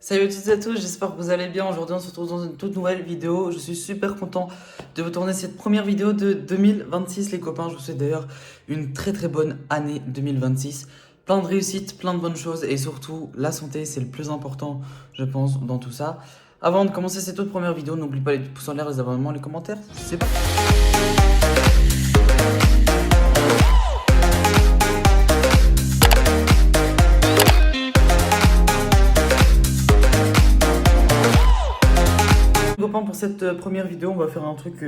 Salut à toutes et à tous, j'espère que vous allez bien. Aujourd'hui, on se retrouve dans une toute nouvelle vidéo. Je suis super content de vous tourner cette première vidéo de 2026, les copains. Je vous souhaite d'ailleurs une très très bonne année 2026. Plein de réussites, plein de bonnes choses et surtout la santé, c'est le plus important, je pense, dans tout ça. Avant de commencer cette toute première vidéo, n'oublie pas les petits pouces en l'air, les abonnements, les commentaires. C'est parti. Copains, pour cette première vidéo, on va faire un truc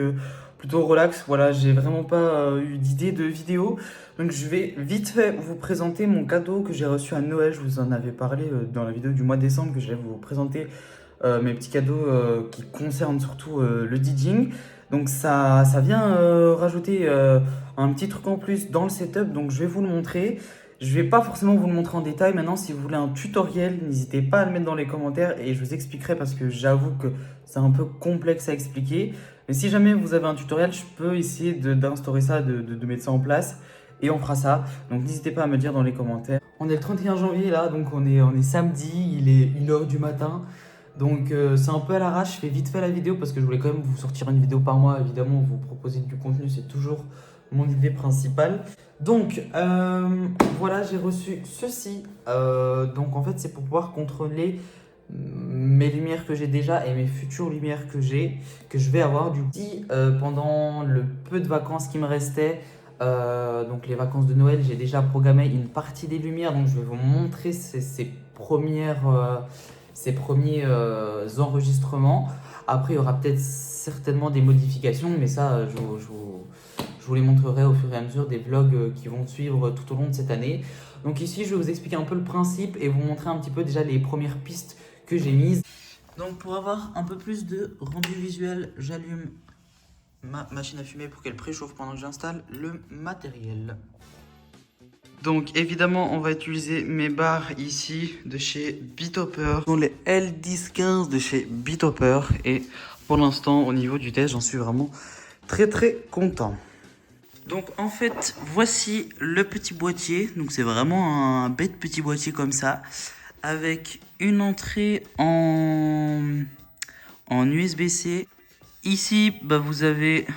plutôt relax. Voilà, j'ai vraiment pas eu d'idée de vidéo. Donc je vais vite fait vous présenter mon cadeau que j'ai reçu à Noël. Je vous en avais parlé dans la vidéo du mois de décembre que j'allais vous présenter mes petits cadeaux qui concernent surtout le DJing. Donc ça vient rajouter un petit truc en plus dans le setup. Donc je vais vous le montrer. Je vais pas forcément vous le montrer en détail. Maintenant, si vous voulez un tutoriel, n'hésitez pas à le mettre dans les commentaires et je vous expliquerai parce que j'avoue que c'est un peu complexe à expliquer. Mais si jamais vous avez un tutoriel, je peux essayer d'instaurer ça, de mettre ça en place et on fera ça. Donc n'hésitez pas à me dire dans les commentaires. On est le 31 janvier là, donc on est samedi, il est 1h du matin. Donc c'est un peu à l'arrache, je fais vite fait la vidéo parce que je voulais quand même vous sortir une vidéo par mois. Évidemment, vous proposer du contenu, c'est toujours mon idée principale. Donc voilà, j'ai reçu ceci. Donc en fait, c'est pour pouvoir contrôler mes lumières que j'ai déjà et mes futures lumières que je vais avoir. Du coup, si pendant le peu de vacances qui me restait, donc les vacances de Noël, j'ai déjà programmé une partie des lumières. Donc je vais vous montrer ces premiers enregistrements. Après, il y aura peut-être certainement des modifications, mais ça, je vous les montrerai au fur et à mesure des vlogs qui vont suivre tout au long de cette année. Donc ici, je vais vous expliquer un peu le principe et vous montrer un petit peu déjà les premières pistes que j'ai mises. Donc pour avoir un peu plus de rendu visuel, j'allume ma machine à fumer pour qu'elle préchauffe pendant que j'installe le matériel. Donc évidemment, on va utiliser mes barres ici de chez Beatopper. Ce sont les L1015 de chez Beatopper et pour l'instant, au niveau du test, j'en suis vraiment très très content. Donc en fait, voici le petit boîtier. Donc c'est vraiment un bête petit boîtier comme ça, avec une entrée en USB-C. Ici, vous avez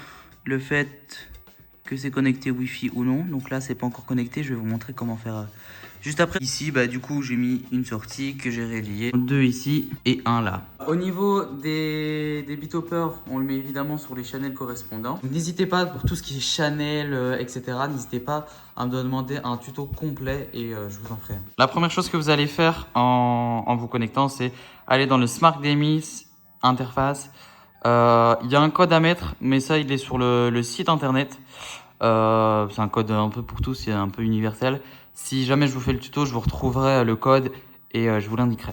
le fait que c'est connecté Wi-Fi ou non. Donc là, c'est pas encore connecté. Je vais vous montrer comment faire juste après. Ici, du coup, j'ai mis une sortie que j'ai reliée. Deux ici et un là. Au niveau des Beatopper, on le met évidemment sur les channels correspondants. N'hésitez pas, pour tout ce qui est channel, etc., n'hésitez pas à me demander un tuto complet et je vous en ferai un. La première chose que vous allez faire en vous connectant, c'est aller dans le Smart DMI interface. Il y a un code à mettre, mais ça, il est sur le site internet. C'est un code un peu pour tous, c'est un peu universel. Si jamais je vous fais le tuto, je vous retrouverai le code et je vous l'indiquerai.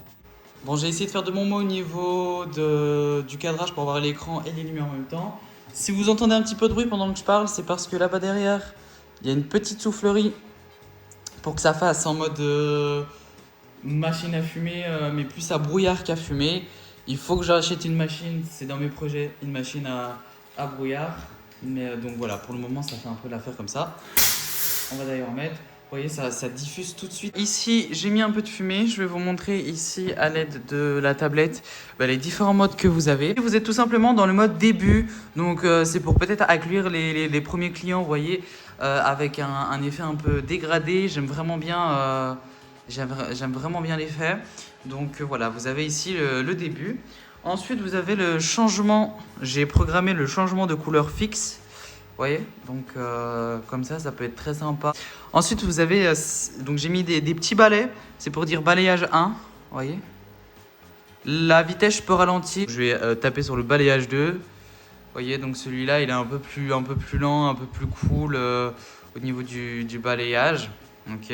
Bon, j'ai essayé de faire de mon mot au niveau du cadrage pour avoir l'écran et les lumières en même temps. Si vous entendez un petit peu de bruit pendant que je parle, c'est parce que là-bas derrière, il y a une petite soufflerie pour que ça fasse en mode machine à fumer, mais plus à brouillard qu'à fumer. Il faut que j'achète une machine, c'est dans mes projets, une machine à brouillard. Mais donc voilà, pour le moment, ça fait un peu l'affaire comme ça. On va d'ailleurs mettre, vous voyez, ça diffuse tout de suite. Ici, j'ai mis un peu de fumée. Je vais vous montrer ici, à l'aide de la tablette, les différents modes que vous avez. Vous êtes tout simplement dans le mode début. Donc, c'est pour peut-être accueillir les premiers clients, vous voyez, avec un effet un peu dégradé. J'aime vraiment bien, j'aime vraiment bien l'effet. Donc, voilà, vous avez ici le début. Ensuite, vous avez le changement. J'ai programmé le changement de couleur fixe. Vous voyez, donc comme ça peut être très sympa. Ensuite, vous avez, donc j'ai mis des petits balais. C'est pour dire balayage 1. Vous voyez. La vitesse, je peux ralentir. Je vais taper sur le balayage 2. Vous voyez, donc celui-là, il est un peu plus lent, un peu plus cool au niveau du balayage. Ok.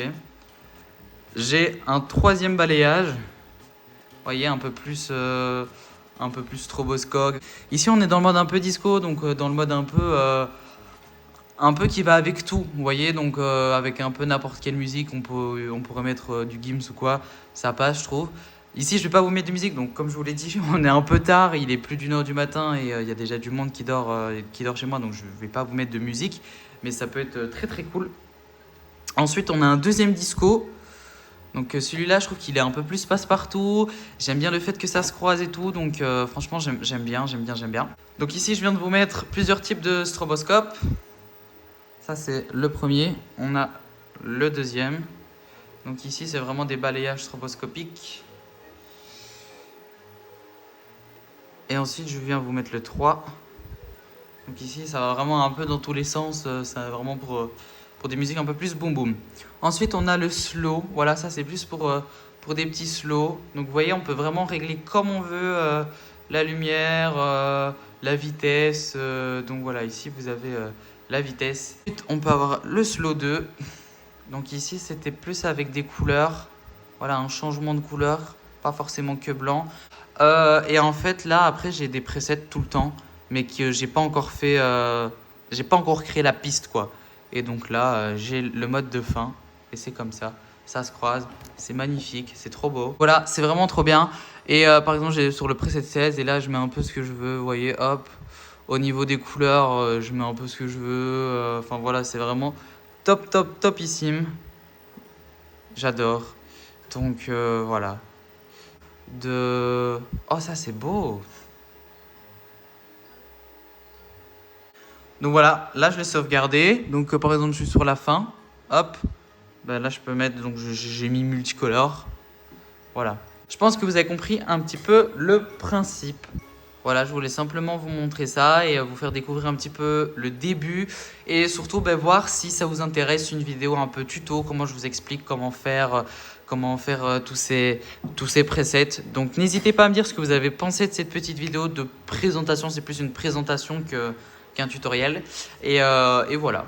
J'ai un troisième balayage. Vous voyez, un peu plus stroboscope. Ici, on est dans le mode un peu disco, donc dans le mode un peu qui va avec tout, vous voyez, donc avec un peu n'importe quelle musique, on pourrait mettre du Gims ou quoi, ça passe, je trouve. Ici, je vais pas vous mettre de musique, donc comme je vous l'ai dit, on est un peu tard, il est plus d'1h du matin et il y a déjà du monde qui dort chez moi, donc je vais pas vous mettre de musique, mais ça peut être très très cool. Ensuite, on a un deuxième disco. Donc celui-là, je trouve qu'il est un peu plus passe-partout. J'aime bien le fait que ça se croise et tout. Donc franchement, j'aime bien. Donc ici, je viens de vous mettre plusieurs types de stroboscopes. Ça, c'est le premier. On a le deuxième. Donc ici, c'est vraiment des balayages stroboscopiques. Et ensuite, je viens vous mettre le 3. Donc ici, ça va vraiment un peu dans tous les sens. C'est vraiment pour des musiques un peu plus boom boom. Ensuite, on a le slow. Voilà, ça c'est plus pour des petits slows. Donc vous voyez, on peut vraiment régler comme on veut la lumière, la vitesse. Donc voilà, ici vous avez la vitesse. Ensuite, on peut avoir le slow 2. Donc ici, c'était plus avec des couleurs. Voilà, un changement de couleur. Pas forcément que blanc. Et en fait, là, après, j'ai des presets tout le temps. Mais que j'ai pas encore fait. J'ai pas encore créé la piste, quoi. Et donc là, j'ai le mode de fin. Et c'est comme ça. Ça se croise. C'est magnifique. C'est trop beau. Voilà, c'est vraiment trop bien. Et par exemple, j'ai sur le preset 16. Et là, je mets un peu ce que je veux. Vous voyez, hop. Au niveau des couleurs, je mets un peu ce que je veux. Enfin voilà, c'est vraiment top, top, topissime. J'adore. Donc voilà. Oh, ça, c'est beau. Donc voilà, là je l'ai sauvegardé. Donc par exemple, je suis sur la fin. Hop. Ben, là, je peux mettre. Donc j'ai mis multicolore. Voilà. Je pense que vous avez compris un petit peu le principe. Voilà, je voulais simplement vous montrer ça et vous faire découvrir un petit peu le début. Et surtout, ben, voir si ça vous intéresse une vidéo un peu tuto. Comment je vous explique comment faire tous ces presets. Donc n'hésitez pas à me dire ce que vous avez pensé de cette petite vidéo de présentation. C'est plus une présentation qu'un tutoriel. Et voilà.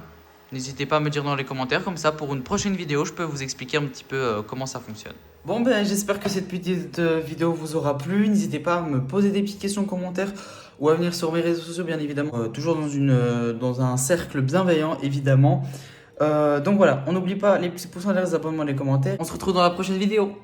N'hésitez pas à me dire dans les commentaires, comme ça pour une prochaine vidéo, je peux vous expliquer un petit peu comment ça fonctionne. Bon ben j'espère que cette petite vidéo vous aura plu. N'hésitez pas à me poser des petites questions en commentaire ou à venir sur mes réseaux sociaux bien évidemment. Toujours dans un cercle bienveillant évidemment. Donc voilà, on n'oublie pas les petits pouces en l'air, les abonnements, les commentaires. On se retrouve dans la prochaine vidéo.